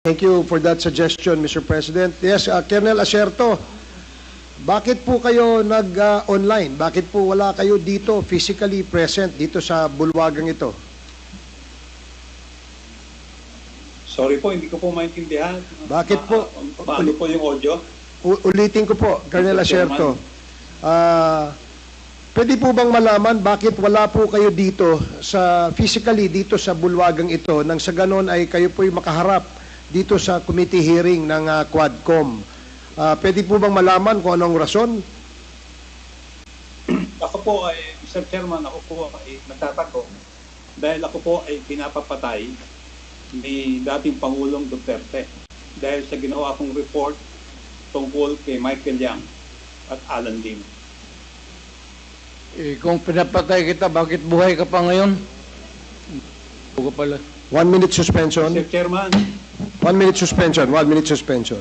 Thank you for that suggestion, Mr. President. Yes, Colonel Acerto, bakit po kayo nag-online? Bakit po wala kayo dito physically present dito sa bulwagang ito? Sorry po, hindi ko po maintindihan. Bakit po? Paano po yung audio? Ulitin ko po, Colonel Acerto. Pwede po bang malaman bakit wala po kayo dito physically dito sa bulwagang ito nang sa ganon ay kayo po'y makaharap dito sa committee hearing ng Quadcom? Pwede po bang malaman kung anong rason? Ako po ay, Mr. Chairman, ako po ay nagtatanong dahil ako po ay pinapapatay ni dating Pangulong Duterte dahil sa ginawa kong report tungkol kay Michael Yang at Alan Lim. Kung pinapatay kita, bakit buhay ka pa ngayon? Buka pala. 1 minute suspension. Mr. Chairman, 1 minute suspension. 1 minute suspension.